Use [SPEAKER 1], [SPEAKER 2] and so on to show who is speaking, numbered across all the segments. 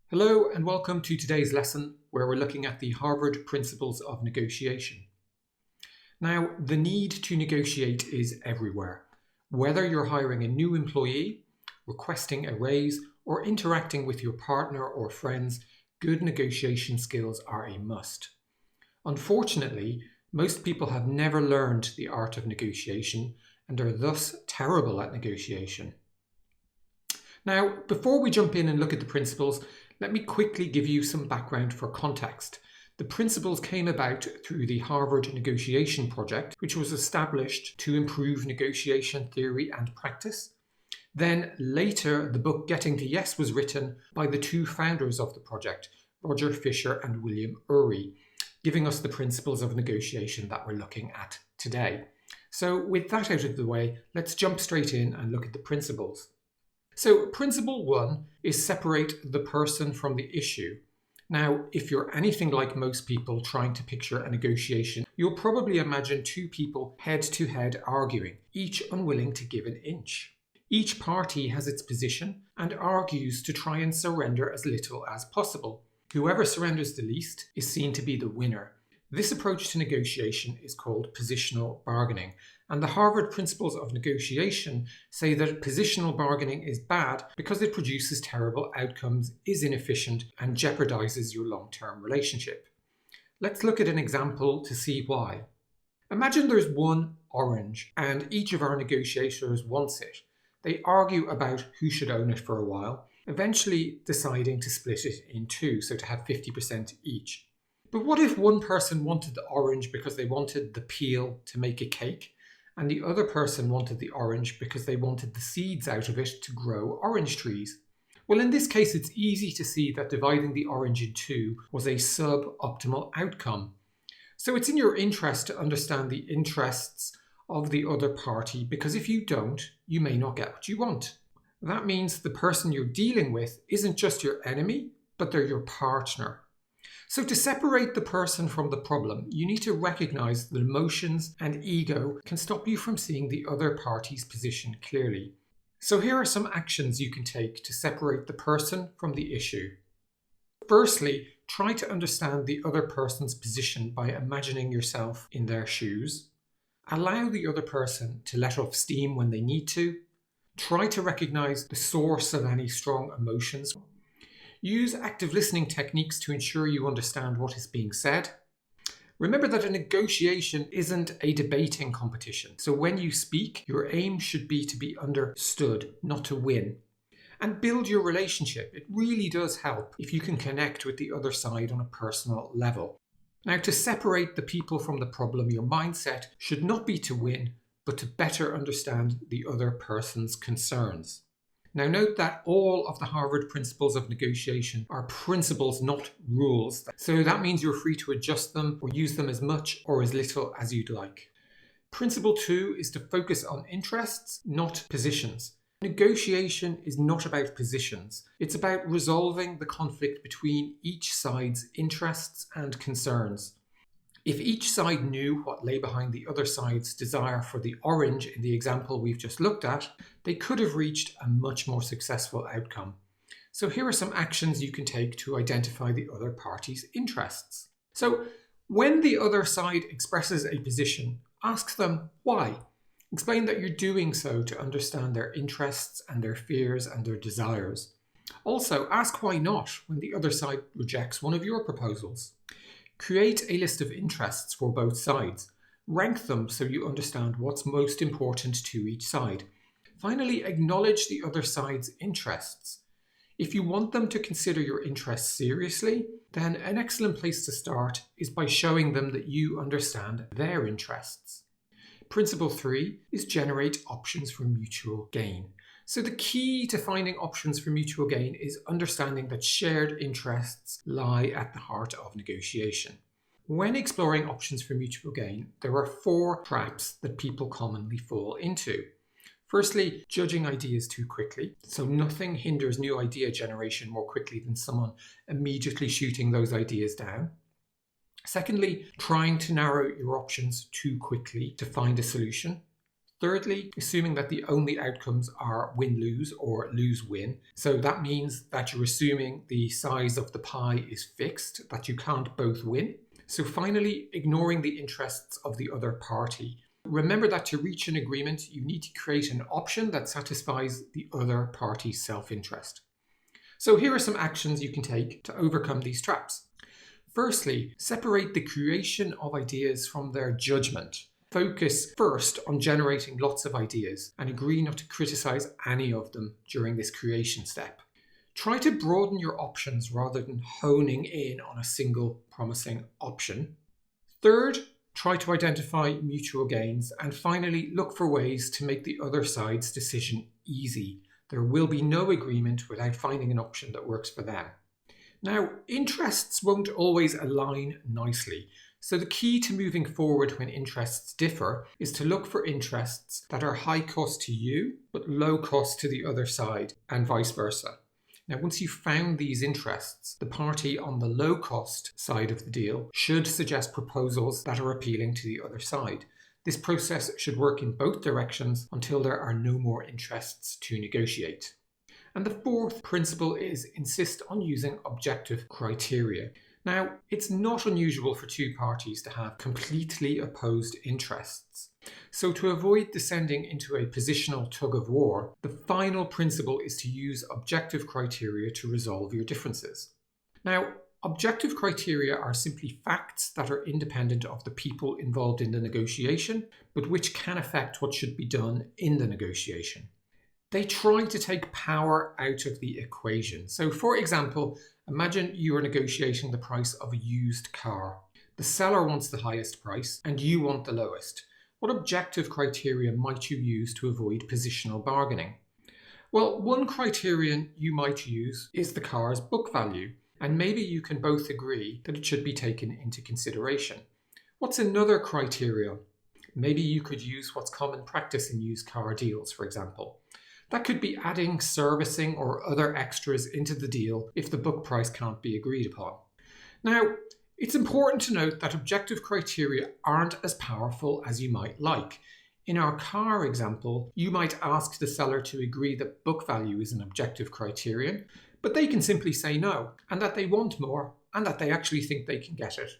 [SPEAKER 1] Hello and welcome to today's lesson where we're looking at the Harvard Principles of Negotiation. Now, the need to negotiate is everywhere. Whether you're hiring a new employee, requesting a raise, or interacting with your partner or friends, good negotiation skills are a must. Unfortunately, most people have never learned the art of negotiation and are thus terrible at negotiation. Now, before we jump in and look at the principles, let me quickly give you some background for context. The principles came about through the Harvard Negotiation Project, which was established to improve negotiation theory and practice. Then later, the book Getting to Yes was written by the two founders of the project, Roger Fisher and William Ury, giving us the principles of negotiation that we're looking at today. So with that out of the way, let's jump straight in and look at the principles. So principle 1 is separate the person from the issue. Now, if you're anything like most people trying to picture a negotiation, you'll probably imagine two people head-to-head arguing, each unwilling to give an inch. Each party has its position and argues to try and surrender as little as possible. Whoever surrenders the least is seen to be the winner. This approach to negotiation is called positional bargaining, and the Harvard Principles of Negotiation say that positional bargaining is bad because it produces terrible outcomes, is inefficient, and jeopardizes your long-term relationship. Let's look at an example to see why. Imagine there's one orange, and each of our negotiators wants it. They argue about who should own it for a while, eventually deciding to split it in two, so to have 50% each. But what if one person wanted the orange because they wanted the peel to make a cake, and the other person wanted the orange because they wanted the seeds out of it to grow orange trees? Well, in this case, it's easy to see that dividing the orange in two was a suboptimal outcome. So it's in your interest to understand the interests of the other party, because if you don't, you may not get what you want. That means the person you're dealing with isn't just your enemy, but they're your partner. So to separate the person from the problem, you need to recognize that emotions and ego can stop you from seeing the other party's position clearly. So here are some actions you can take to separate the person from the issue. Firstly, try to understand the other person's position by imagining yourself in their shoes. Allow the other person to let off steam when they need to. Try to recognize the source of any strong emotions. Use active listening techniques to ensure you understand what is being said. Remember that a negotiation isn't a debating competition. So when you speak, your aim should be to be understood, not to win. And build your relationship. It really does help if you can connect with the other side on a personal level. Now, to separate the people from the problem, your mindset should not be to win, but to better understand the other person's concerns. Now note that all of the Harvard Principles of Negotiation are principles, not rules. So that means you're free to adjust them or use them as much or as little as you'd like. Principle 2 is to focus on interests, not positions. Negotiation is not about positions. It's about resolving the conflict between each side's interests and concerns. If each side knew what lay behind the other side's desire for the orange in the example we've just looked at, they could have reached a much more successful outcome. So here are some actions you can take to identify the other party's interests. So when the other side expresses a position, ask them why. Explain that you're doing so to understand their interests and their fears and their desires. Also, ask why not when the other side rejects one of your proposals. Create a list of interests for both sides. Rank them so you understand what's most important to each side. Finally, acknowledge the other side's interests. If you want them to consider your interests seriously, then an excellent place to start is by showing them that you understand their interests. Principle 3 is generate options for mutual gain. So the key to finding options for mutual gain is understanding that shared interests lie at the heart of negotiation. When exploring options for mutual gain, there are 4 traps that people commonly fall into. Firstly, judging ideas too quickly. So nothing hinders new idea generation more quickly than someone immediately shooting those ideas down. Secondly, trying to narrow your options too quickly to find a solution. Thirdly, assuming that the only outcomes are win-lose or lose-win. So that means that you're assuming the size of the pie is fixed, that you can't both win. So finally, ignoring the interests of the other party. Remember that to reach an agreement, you need to create an option that satisfies the other party's self-interest. So here are some actions you can take to overcome these traps. Firstly, separate the creation of ideas from their judgment. Focus first on generating lots of ideas and agree not to criticize any of them during this creation step. Try to broaden your options rather than honing in on a single promising option. Third, try to identify mutual gains. And finally, look for ways to make the other side's decision easy. There will be no agreement without finding an option that works for them. Now, interests won't always align nicely. So the key to moving forward when interests differ is to look for interests that are high cost to you, but low cost to the other side, and vice versa. Now, once you've found these interests, the party on the low cost side of the deal should suggest proposals that are appealing to the other side. This process should work in both directions until there are no more interests to negotiate. And the fourth principle is insist on using objective criteria. Now, it's not unusual for two parties to have completely opposed interests. So to avoid descending into a positional tug-of-war, the final principle is to use objective criteria to resolve your differences. Now, objective criteria are simply facts that are independent of the people involved in the negotiation, but which can affect what should be done in the negotiation. They try to take power out of the equation. So for example, imagine you are negotiating the price of a used car. The seller wants the highest price and you want the lowest. What objective criteria might you use to avoid positional bargaining? Well, one criterion you might use is the car's book value, and maybe you can both agree that it should be taken into consideration. What's another criterion? Maybe you could use what's common practice in used car deals, for example. That could be adding servicing or other extras into the deal if the book price can't be agreed upon. Now, it's important to note that objective criteria aren't as powerful as you might like. In our car example, you might ask the seller to agree that book value is an objective criterion, but they can simply say no, and that they want more, and that they actually think they can get it.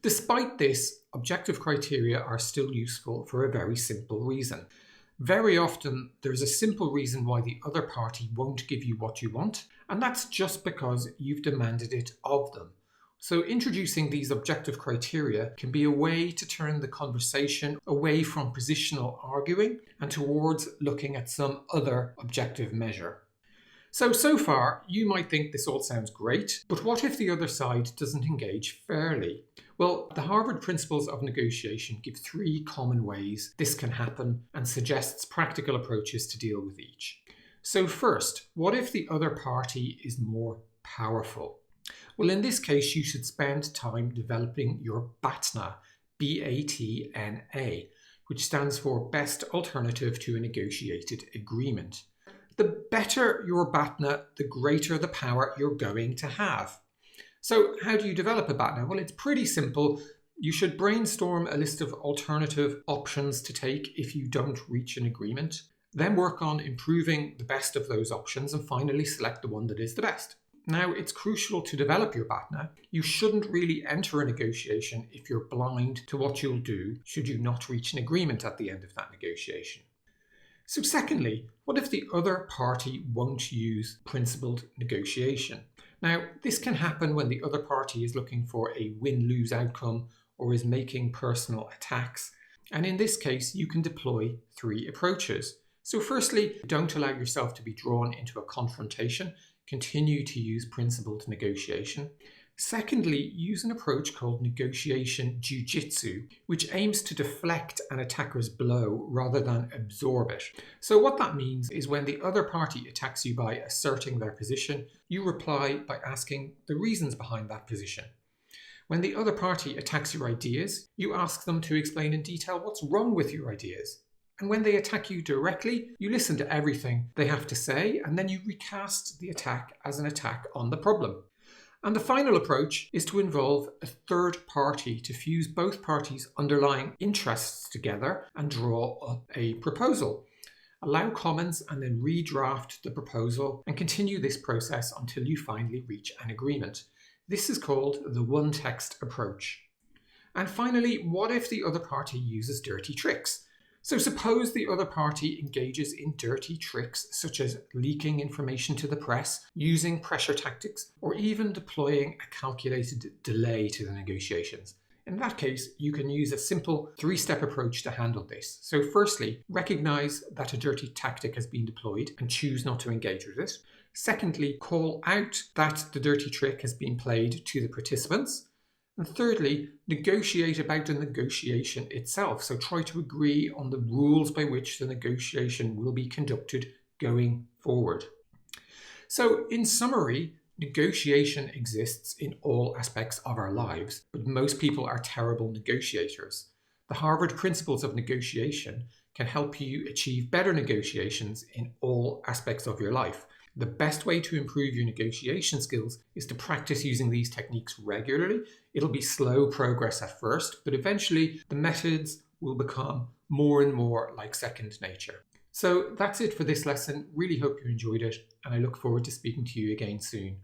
[SPEAKER 1] Despite this, objective criteria are still useful for a very simple reason. Very often, there's a simple reason why the other party won't give you what you want, and that's just because you've demanded it of them. So introducing these objective criteria can be a way to turn the conversation away from positional arguing and towards looking at some other objective measure. So far, you might think this all sounds great, but what if the other side doesn't engage fairly? Well, the Harvard Principles of Negotiation give 3 common ways this can happen and suggests practical approaches to deal with each. So first, what if the other party is more powerful? Well, in this case, you should spend time developing your BATNA, B-A-T-N-A, which stands for Best Alternative to a Negotiated Agreement. The better your BATNA, the greater the power you're going to have. So how do you develop a BATNA? Well, it's pretty simple. You should brainstorm a list of alternative options to take if you don't reach an agreement. Then work on improving the best of those options and finally select the one that is the best. Now, it's crucial to develop your BATNA. You shouldn't really enter a negotiation if you're blind to what you'll do should you not reach an agreement at the end of that negotiation. So secondly, what if the other party won't use principled negotiation? Now, this can happen when the other party is looking for a win-lose outcome or is making personal attacks. And in this case, you can deploy 3 approaches. So firstly, don't allow yourself to be drawn into a confrontation. Continue to use principled negotiation. Secondly, use an approach called negotiation jiu-jitsu, which aims to deflect an attacker's blow rather than absorb it. So what that means is when the other party attacks you by asserting their position, you reply by asking the reasons behind that position. When the other party attacks your ideas, you ask them to explain in detail what's wrong with your ideas. And when they attack you directly, you listen to everything they have to say, and then you recast the attack as an attack on the problem. And the final approach is to involve a third party to fuse both parties' underlying interests together and draw up a proposal. Allow comments and then redraft the proposal and continue this process until you finally reach an agreement. This is called the one text approach. And finally, what if the other party uses dirty tricks? So suppose the other party engages in dirty tricks such as leaking information to the press, using pressure tactics, or even deploying a calculated delay to the negotiations. In that case, you can use a simple three-step approach to handle this. So firstly, recognize that a dirty tactic has been deployed and choose not to engage with it. Secondly, call out that the dirty trick has been played to the participants. And thirdly, negotiate about the negotiation itself. So try to agree on the rules by which the negotiation will be conducted going forward. So in summary, negotiation exists in all aspects of our lives, but most people are terrible negotiators. The Harvard Principles of Negotiation can help you achieve better negotiations in all aspects of your life. The best way to improve your negotiation skills is to practice using these techniques regularly. It'll be slow progress at first, but eventually the methods will become more and more like second nature. So that's it for this lesson. Really hope you enjoyed it, and I look forward to speaking to you again soon.